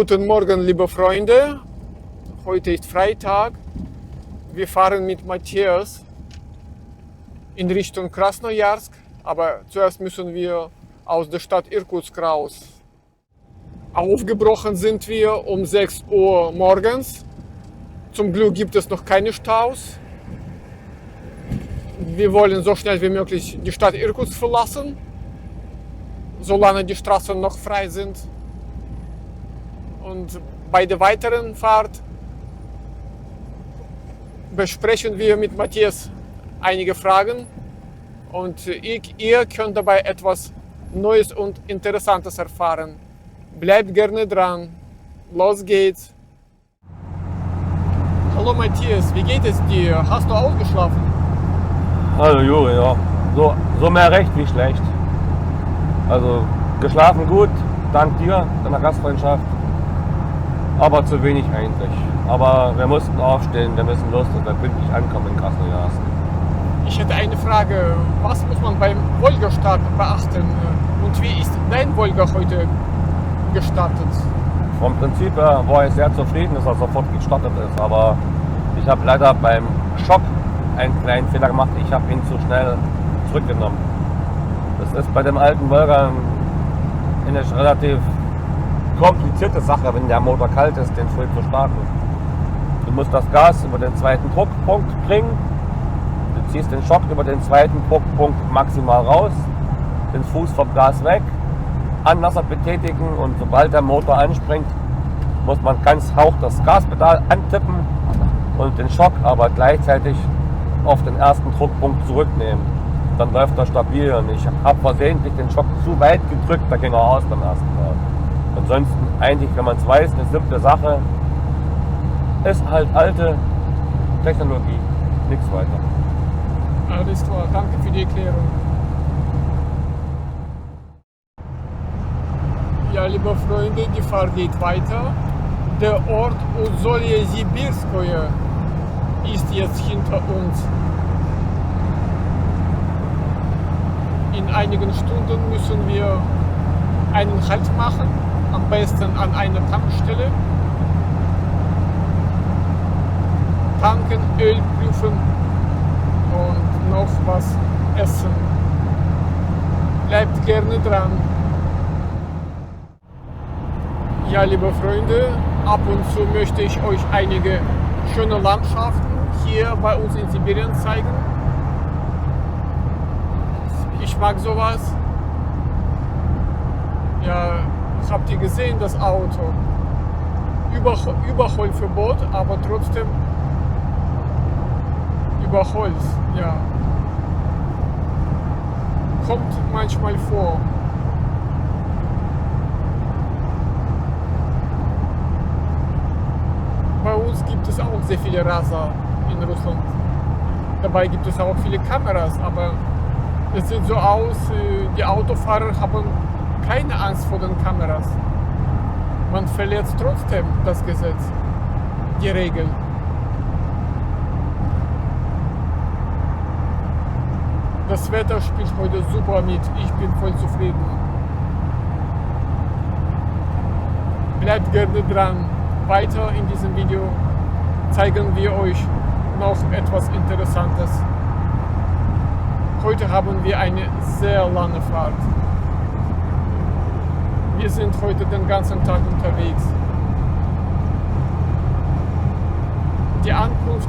Guten Morgen, liebe Freunde. Heute ist Freitag. Wir fahren mit Matthias in Richtung Krasnojarsk, aber zuerst müssen wir aus der Stadt Irkutsk raus. Aufgebrochen sind wir um 6 Uhr morgens. Zum Glück gibt es noch keine Staus. Wir wollen so schnell wie möglich die Stadt Irkutsk verlassen, solange die Straßen noch frei sind. Und bei der weiteren Fahrt besprechen wir mit Matthias einige Fragen und ihr könnt dabei etwas Neues und Interessantes erfahren. Bleibt gerne dran. Los geht's. Hallo Matthias, wie geht es dir? Hast du ausgeschlafen? Hallo Juri, ja. So mehr recht wie schlecht. Also geschlafen gut, dank dir, deiner Gastfreundschaft. Aber zu wenig eigentlich. Aber wir mussten aufstehen, wir müssen los, dass wir pünktlich ankommen in Krasnojarsk. Ich hätte eine Frage. Was muss man beim Wolga-Start beachten? Und wie ist dein Wolga heute gestartet? Vom Prinzip her war ich sehr zufrieden, dass er sofort gestartet ist. Aber ich habe leider beim Schock einen kleinen Fehler gemacht. Ich habe ihn zu schnell zurückgenommen. Das ist bei dem alten Wolga eine relativ komplizierte Sache, wenn der Motor kalt ist, den früh zu starten. Du musst das Gas über den zweiten Druckpunkt bringen, du ziehst den Schock über den zweiten Druckpunkt maximal raus, den Fuß vom Gas weg, Anlasser betätigen und sobald der Motor anspringt, muss man ganz hauch das Gaspedal antippen und den Schock aber gleichzeitig auf den ersten Druckpunkt zurücknehmen. Dann läuft er stabil und ich habe versehentlich den Schock zu weit gedrückt, da ging er aus beim ersten Mal. Ansonsten eigentlich, wenn man es weiß, eine simple Sache, ist halt alte Technologie, nichts weiter. Alles klar, danke für die Erklärung. Ja, liebe Freunde, die Fahrt geht weiter. Der Ort Ussolje-Sibirskoje ist jetzt hinter uns. In einigen Stunden müssen wir einen Halt machen, am besten an einer Tankstelle. Tanken, Öl prüfen und noch was essen. Bleibt gerne dran. Ja, liebe Freunde, ab und zu möchte ich euch einige schöne Landschaften hier bei uns in Sibirien zeigen. Ich mag sowas. Ja, habt ihr gesehen, das Auto? Überholverbot, aber trotzdem über Holz, ja. Kommt manchmal vor. Bei uns gibt es auch sehr viele Raser in Russland. Dabei gibt es auch viele Kameras, aber es sieht so aus, die Autofahrer haben keine Angst vor den Kameras. Man verletzt trotzdem das Gesetz, die Regeln. Das Wetter spielt heute super mit. Ich bin voll zufrieden. Bleibt gerne dran. Weiter in diesem Video zeigen wir euch noch etwas Interessantes. Heute haben wir eine sehr lange Fahrt. Wir sind heute den ganzen Tag unterwegs. Die Ankunft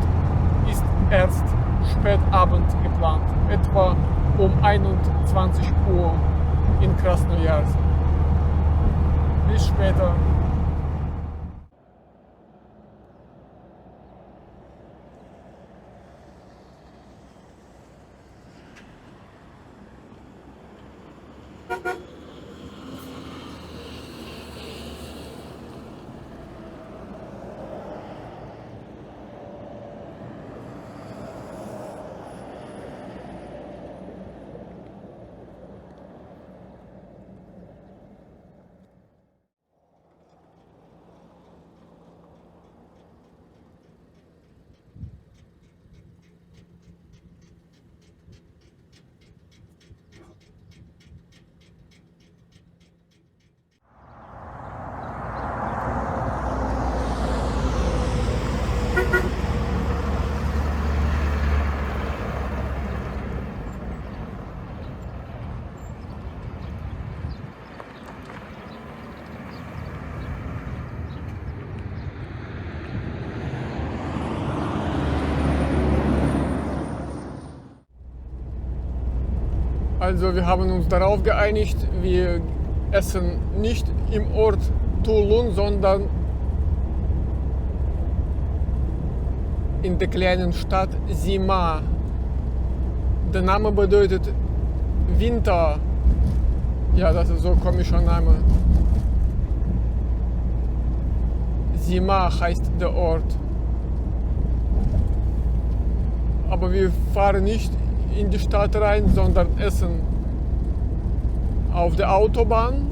ist erst spät Abend geplant, etwa um 21 Uhr in Krasnojarsk. Bis später. Also wir haben uns darauf geeinigt, wir essen nicht im Ort Toulon, sondern in der kleinen Stadt Sima. Der Name bedeutet Winter. Ja, das ist so ein komischer Name. Sima heißt der Ort. Aber wir fahren nicht in die Stadt rein, sondern essen auf der Autobahn.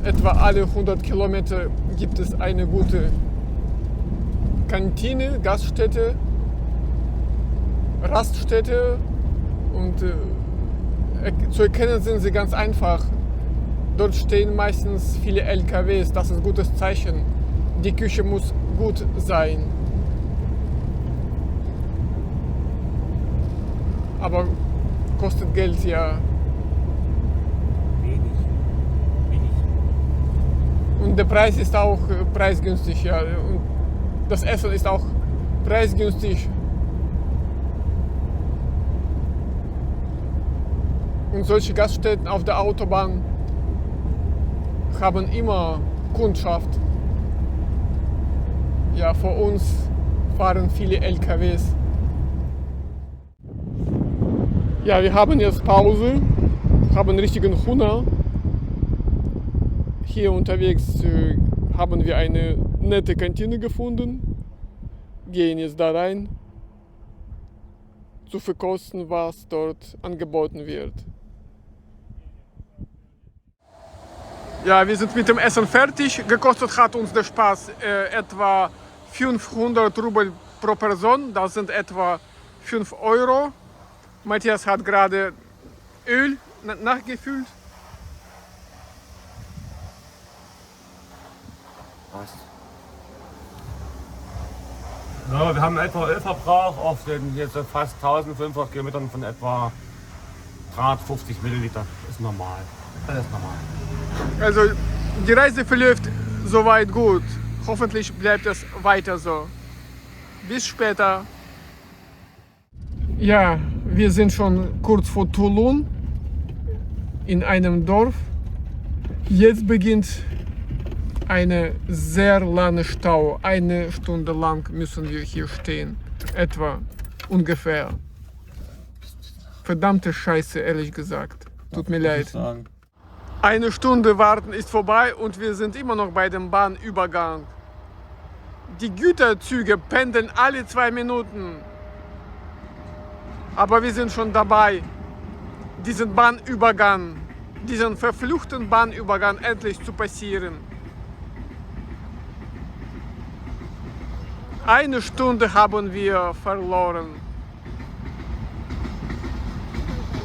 Etwa alle 100 Kilometer gibt es eine gute Kantine, Gaststätte, Raststätte und zu erkennen sind sie ganz einfach. Dort stehen meistens viele LKWs, das ist ein gutes Zeichen. Die Küche muss gut sein. Aber kostet Geld, ja. Wenig. Und der Preis ist auch preisgünstig, ja. Und das Essen ist auch preisgünstig. Und solche Gaststätten auf der Autobahn haben immer Kundschaft. Ja, vor uns fahren viele LKWs. Ja, wir haben jetzt Pause, haben richtigen Hunger. Hier unterwegs haben wir eine nette Kantine gefunden, gehen jetzt da rein, zu verkosten, was dort angeboten wird. Ja, wir sind mit dem Essen fertig. Gekostet hat uns der Spaß etwa 500 Rubel pro Person, das sind etwa 5 Euro. Matthias hat gerade Öl nachgefüllt. Was? Ja, wir haben etwa Ölverbrauch auf den jetzt fast 1500 Kilometern von etwa 350 Milliliter. Ist normal. Alles normal. Also die Reise verläuft soweit gut. Hoffentlich bleibt es weiter so. Bis später. Ja, wir sind schon kurz vor Toulon in einem Dorf. Jetzt beginnt eine sehr lange Stau. 1 Stunde lang müssen wir hier stehen. Etwa ungefähr. Verdammte Scheiße, ehrlich gesagt. Tut mir leid. 1 Stunde warten ist vorbei und wir sind immer noch bei dem Bahnübergang. Die Güterzüge pendeln alle 2 Minuten. Aber wir sind schon dabei, diesen Bahnübergang, diesen verfluchten Bahnübergang endlich zu passieren. 1 Stunde haben wir verloren.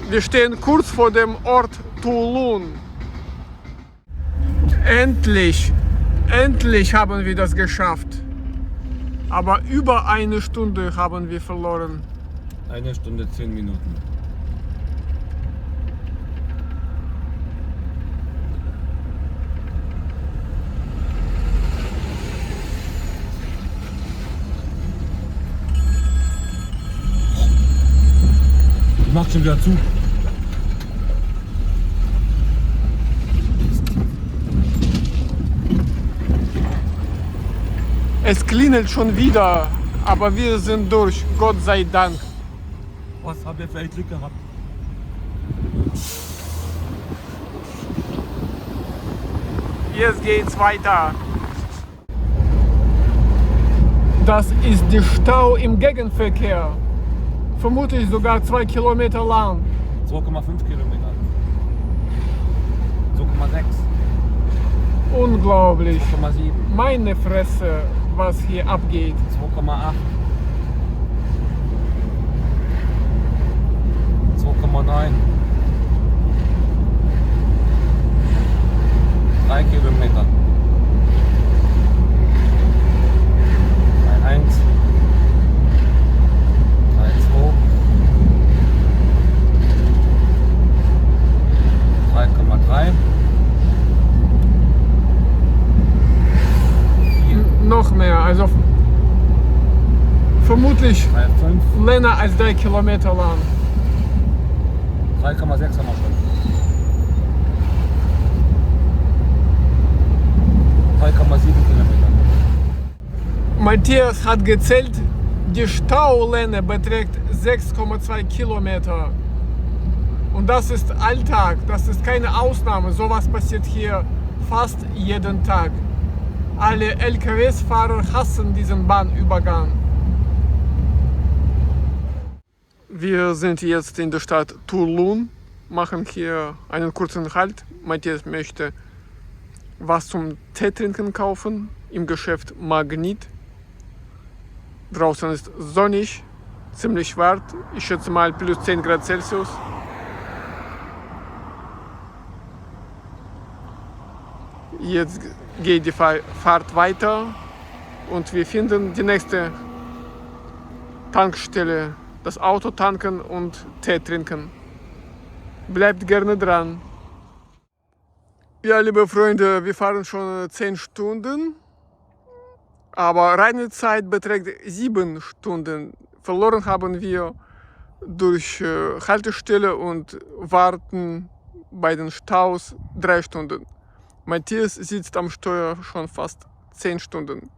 Wir stehen kurz vor dem Ort Toulon. Endlich haben wir das geschafft. Aber über 1 Stunde haben wir verloren. 1 Stunde 10 Minuten. Die macht schon wieder zu. Es klingelt schon wieder, aber wir sind durch, Gott sei Dank. Was haben wir vielleicht Glück gehabt? Jetzt geht's weiter. Das ist der Stau im Gegenverkehr. Vermutlich sogar 2 Kilometer lang. 2,5 Kilometer. 2,6. Unglaublich. 2,7. Meine Fresse, was hier abgeht. 2,8. 2,9. 3 Kilometer. 3,1. 3,2. 3,3. Noch mehr, also vermutlich 3,5. länger als 3 Kilometer lang. 3,6 haben wir schon. 3,7 Kilometer. Matthias hat gezählt, die Staulänge beträgt 6,2 Kilometer. Und das ist Alltag, das ist keine Ausnahme. Sowas passiert hier fast jeden Tag. Alle LKW-Fahrer hassen diesen Bahnübergang. Wir sind jetzt in der Stadt Toulon, machen hier einen kurzen Halt. Matthias möchte was zum Tee trinken kaufen im Geschäft Magnit. Draußen ist sonnig, ziemlich warm, ich schätze mal plus 10 Grad Celsius. Jetzt geht die Fahrt weiter und wir finden die nächste Tankstelle, das Auto tanken und Tee trinken. Bleibt gerne dran. Ja, liebe Freunde, wir fahren schon 10 Stunden, aber reine Zeit beträgt 7 Stunden. Verloren haben wir durch Haltestelle und Warten bei den Staus 3 Stunden. Matthias sitzt am Steuer schon fast 10 Stunden.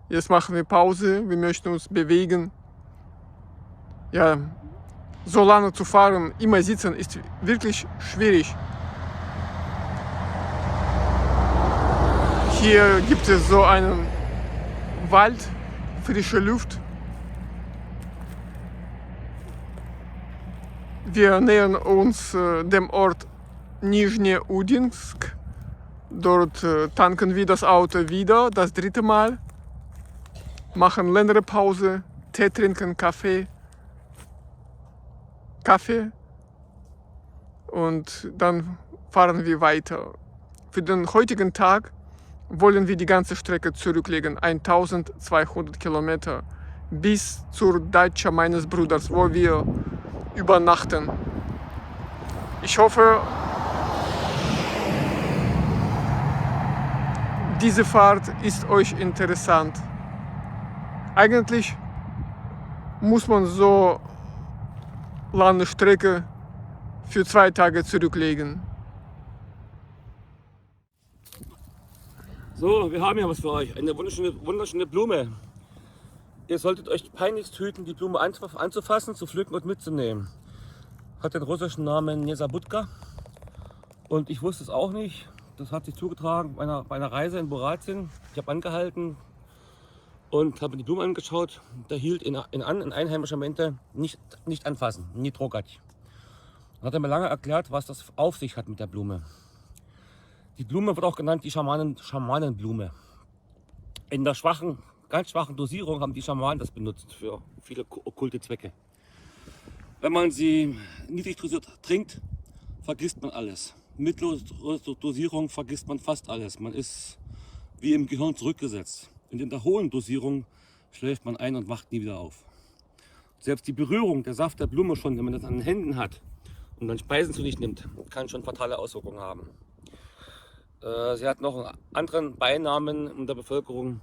Jetzt machen wir Pause, wir möchten uns bewegen. Ja, so lange zu fahren, immer sitzen, ist wirklich schwierig. Hier gibt es so einen Wald, frische Luft. Wir nähern uns dem Ort Nizhneudinsk. Dort tanken wir das Auto wieder, das 3. Mal. Machen längere Pause, Tee trinken, Kaffee. Und dann fahren wir weiter. Für den heutigen Tag wollen wir die ganze Strecke zurücklegen, 1200 Kilometer, bis zur Datscha meines Bruders, wo wir übernachten. Ich hoffe, diese Fahrt ist euch interessant. Eigentlich muss man so lange Strecke für 2 Tage zurücklegen. So, wir haben hier was für euch. Eine wunderschöne Blume. Ihr solltet euch peinlichst hüten, die Blume anzufassen, zu pflücken und mitzunehmen. Hat den russischen Namen Nesabutka. Und ich wusste es auch nicht. Das hat sich zugetragen bei einer Reise in Buratien. Ich habe angehalten und habe die Blume angeschaut. Da hielt in Einheimischer meinte, nicht anfassen, nie trogać. Dann hat er mir lange erklärt, was das auf sich hat mit der Blume. Die Blume wird auch genannt die Schamanenblume. In der ganz schwachen Dosierung haben die Schamanen das benutzt für viele okkulte Zwecke. Wenn man sie niedrig dosiert trinkt, vergisst man alles. Mittlere Dosierung vergisst man fast alles. Man ist wie im Gehirn zurückgesetzt. Und in der hohen Dosierung schläft man ein und wacht nie wieder auf. Selbst die Berührung, der Saft der Blume schon, wenn man das an den Händen hat und dann Speisen zu sich nimmt, kann schon fatale Auswirkungen haben. Sie hat noch einen anderen Beinamen in der Bevölkerung,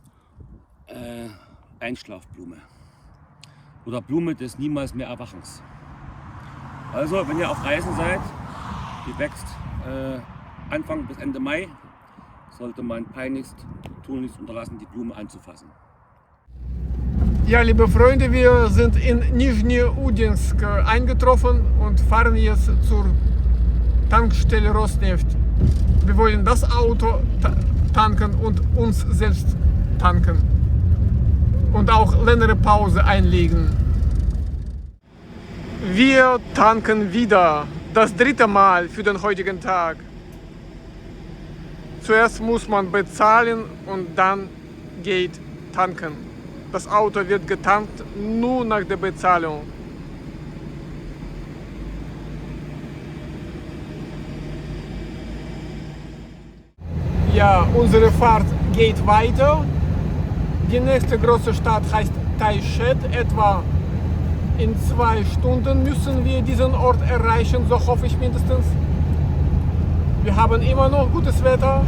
Einschlafblume oder Blume des niemals mehr Erwachens. Also, wenn ihr auf Reisen seid, die wächst Anfang bis Ende Mai, sollte man peinlichst tunlichst unterlassen, die Blume anzufassen. Ja, liebe Freunde, wir sind in Nizhneudinsk eingetroffen und fahren jetzt zur Tankstelle Rosneft. Wir wollen das Auto tanken und uns selbst tanken und auch längere Pause einlegen. Wir tanken wieder, das 3. Mal für den heutigen Tag. Zuerst muss man bezahlen und dann geht tanken. Das Auto wird getankt nur nach der Bezahlung. Ja, unsere Fahrt geht weiter. Die nächste große Stadt heißt Taichet. Etwa in 2 Stunden müssen wir diesen Ort erreichen, so hoffe ich mindestens. Wir haben immer noch gutes Wetter.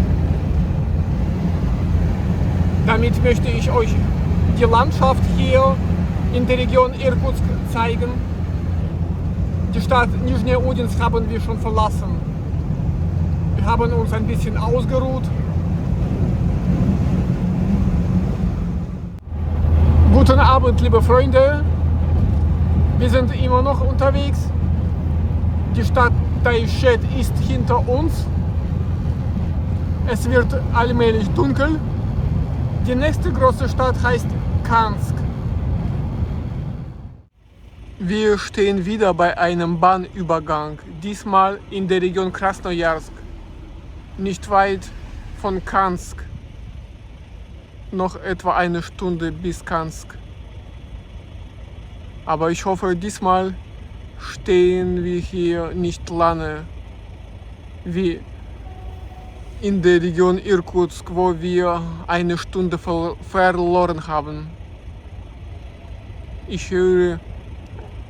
Damit möchte ich euch die Landschaft hier in der Region Irkutsk zeigen. Die Stadt Nischneudinsk haben wir schon verlassen. Wir haben uns ein bisschen ausgeruht. Guten Abend, liebe Freunde. Wir sind immer noch unterwegs. Die Stadt Taizhet ist hinter uns. Es wird allmählich dunkel. Die nächste große Stadt heißt Kansk. Wir stehen wieder bei einem Bahnübergang, diesmal in der Region Krasnojarsk, nicht weit von Kansk. Noch etwa eine Stunde bis Kansk. Aber ich hoffe, diesmal stehen wir hier nicht lange, wie in der Region Irkutsk, wo wir eine Stunde verloren haben. Ich höre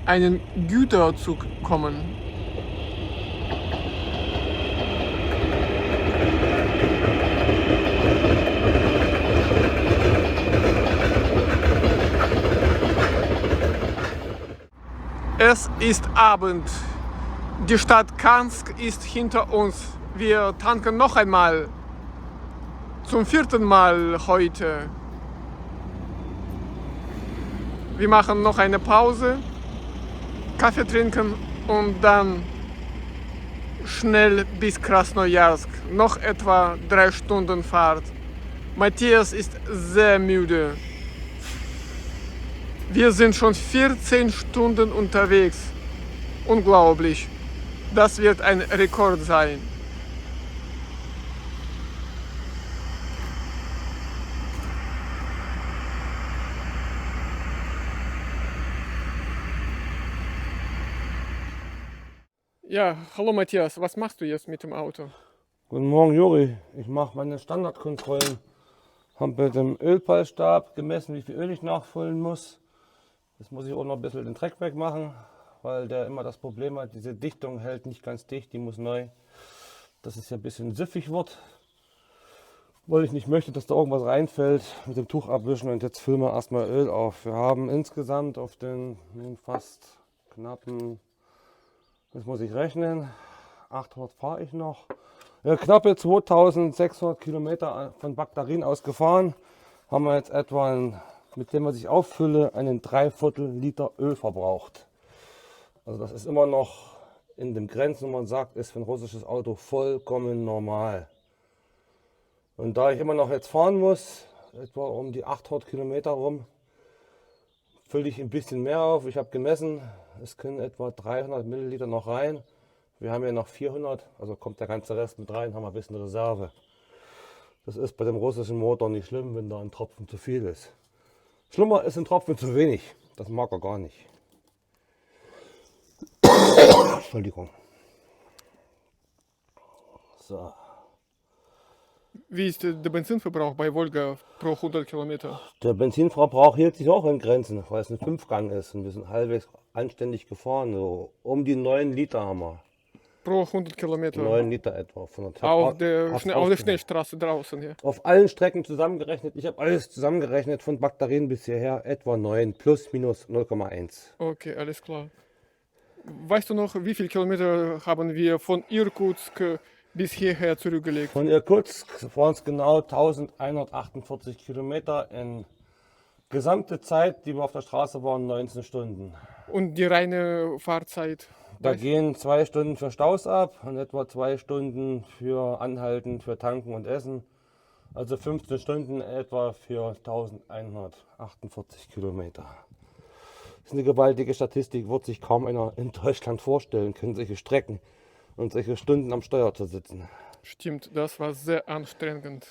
einen Güterzug kommen. Es ist Abend. Die Stadt Kansk ist hinter uns. Wir tanken noch einmal. Zum 4. Mal heute. Wir machen noch eine Pause, Kaffee trinken und dann schnell bis Krasnojarsk. Noch etwa 3 Stunden Fahrt. Matthias ist sehr müde. Wir sind schon 14 Stunden unterwegs. Unglaublich. Das wird ein Rekord sein. Ja, hallo Matthias, was machst du jetzt mit dem Auto? Guten Morgen, Juri. Ich mache meine Standardkontrollen. Habe mit dem Ölpeilstab gemessen, wie viel Öl ich nachfüllen muss. Jetzt muss ich auch noch ein bisschen den Dreck wegmachen, weil der immer das Problem hat, diese Dichtung hält nicht ganz dicht, die muss neu. Dass es hier ein bisschen süffig wird, weil ich nicht möchte, dass da irgendwas reinfällt. Mit dem Tuch abwischen und jetzt füllen wir erstmal Öl auf. Wir haben insgesamt auf den fast knappen, das muss ich rechnen, 800 fahre ich noch. Ja, knappe 2600 Kilometer von Bagdarin aus gefahren, haben wir jetzt etwa, mit dem was ich auffülle, einen 3/4 Liter Öl verbraucht. Also das ist immer noch in den Grenzen, wo man sagt, ist für ein russisches Auto vollkommen normal. Und da ich immer noch jetzt fahren muss, etwa um die 800 Kilometer rum, fülle ich ein bisschen mehr auf. Ich habe gemessen, es können etwa 300 Milliliter noch rein. Wir haben ja noch 400, also kommt der ganze Rest mit rein, haben wir ein bisschen Reserve. Das ist bei dem russischen Motor nicht schlimm, wenn da ein Tropfen zu viel ist. Schlimmer ist ein Tropfen zu wenig, das mag er gar nicht. Entschuldigung. So. Wie ist der Benzinverbrauch bei Volga pro 100 Kilometer? Der Benzinverbrauch hielt sich auch in Grenzen, weil es ein 5-Gang ist und wir sind halbwegs anständig gefahren. So um die 9 Liter haben wir. Pro 100 Kilometer? 9 Liter etwa. Auf der Schnellstraße draußen hier? Auf allen Strecken zusammengerechnet, ich habe alles zusammengerechnet, von Bagdarin bis hierher etwa 9, plus minus 0,1. Okay, alles klar. Weißt du noch, wie viele Kilometer haben wir von Irkutsk bis hierher zurückgelegt? Von Irkutsk waren es genau 1148 Kilometer. In gesamte Zeit, die wir auf der Straße waren, 19 Stunden. Und die reine Fahrzeit? Da gehen 2 Stunden für Staus ab und etwa 2 Stunden für Anhalten, für Tanken und Essen. Also 15 Stunden etwa für 1148 Kilometer. Das ist eine gewaltige Statistik, wird sich kaum einer in Deutschland vorstellen können, solche Strecken und solche Stunden am Steuer zu sitzen. Stimmt, das war sehr anstrengend.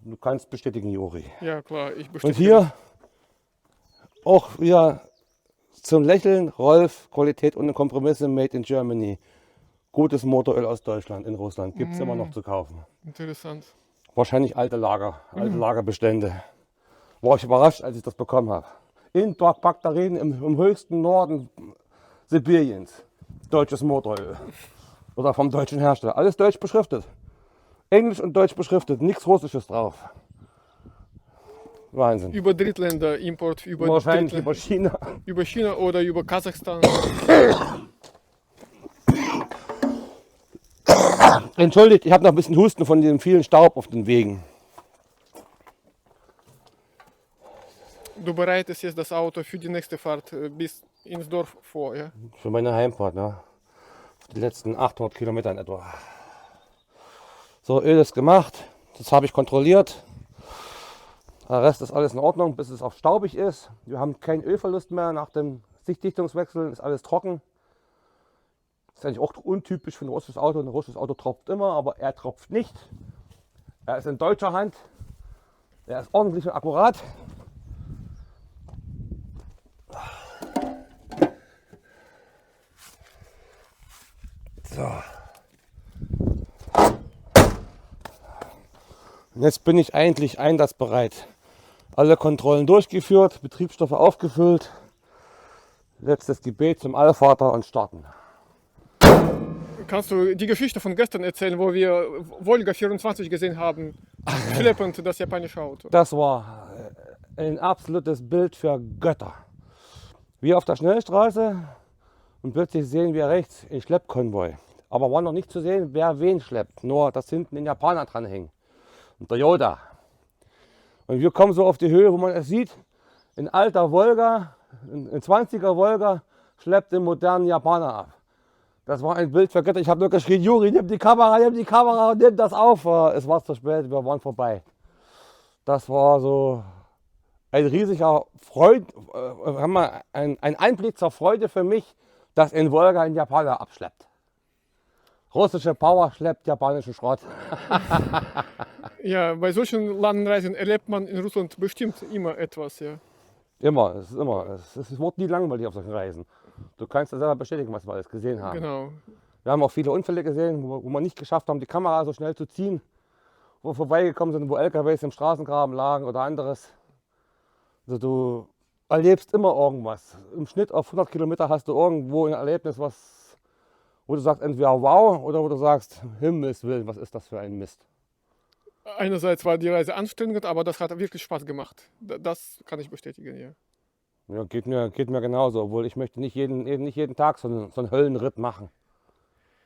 Du kannst bestätigen, Juri. Ja klar, ich bestätige. Und hier auch wieder zum Lächeln, Rolf, Qualität ohne Kompromisse, made in Germany. Gutes Motoröl aus Deutschland, in Russland, gibt es immer noch zu kaufen. Interessant. Wahrscheinlich alte Lagerbestände. War ich überrascht, als ich das bekommen habe. In Bagdarin im höchsten Norden Sibiriens. Deutsches Motoröl. Oder vom deutschen Hersteller. Alles deutsch beschriftet. Englisch und deutsch beschriftet. Nichts Russisches drauf. Wahnsinn. Über Drittländer, Import über Wahrscheinlich Drittländer. über China. Über China oder über Kasachstan. Entschuldigt, ich habe noch ein bisschen Husten von dem vielen Staub auf den Wegen. Du bereitest jetzt das Auto für die nächste Fahrt bis ins Dorf vor, ja? Für meine Heimfahrt, ne? Die letzten 800 Kilometer in etwa. So, Öl ist gemacht. Das habe ich kontrolliert. Der Rest ist alles in Ordnung, bis es auch staubig ist. Wir haben keinen Ölverlust mehr. Nach dem Sichtdichtungswechsel ist alles trocken. Das ist eigentlich auch untypisch für ein russisches Auto. Ein russisches Auto tropft immer, aber er tropft nicht. Er ist in deutscher Hand. Er ist ordentlich und akkurat. So. Und jetzt bin ich eigentlich einsatzbereit. Alle Kontrollen durchgeführt, Betriebsstoffe aufgefüllt. Letztes Gebet zum Allvater und starten. Kannst du die Geschichte von gestern erzählen, wo wir Volga 24 gesehen haben, schleppend das japanische Auto? Das war ein absolutes Bild für Götter. Wir auf der Schnellstraße und plötzlich sehen wir rechts einen Schleppkonvoi. Aber war noch nicht zu sehen, wer wen schleppt. Nur, dass hinten ein Japaner dran hängt. Und Toyota. Und wir kommen so auf die Höhe, wo man es sieht. Ein alter Volga, ein 20er Volga, schleppt den modernen Japaner ab. Das war ein Bild für Götter. Ich habe nur geschrien, Juri, nimm die Kamera und nimm das auf. Es war zu spät, wir waren vorbei. Das war so ein riesiger ein Einblick zur Freude für mich, dass ein Volga einen Japaner abschleppt. Russische Power schleppt japanischen Schrott. Ja, bei solchen langen Reisen erlebt man in Russland bestimmt immer etwas, ja. Immer, es ist immer. Es wird nie langweilig auf solchen Reisen. Du kannst ja selber bestätigen, was wir alles gesehen haben. Genau. Wir haben auch viele Unfälle gesehen, wo wir nicht geschafft haben, die Kamera so schnell zu ziehen, wo wir vorbeigekommen sind, wo LKWs im Straßengraben lagen oder anderes. Also du erlebst immer irgendwas. Im Schnitt auf 100 Kilometer hast du irgendwo ein Erlebnis, wo du sagst entweder wow oder wo du sagst, Himmels Willen, was ist das für ein Mist. Einerseits war die Reise anstrengend, aber das hat wirklich Spaß gemacht. Das kann ich bestätigen, ja. Ja, geht mir genauso, obwohl ich möchte nicht jeden Tag so einen Höllenritt machen.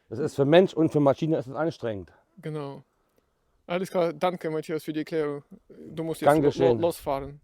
Das ist für Mensch und für Maschine ist es anstrengend. Genau. Alles klar, danke Matthias für die Erklärung. Du musst jetzt Gern geschehen. losfahren.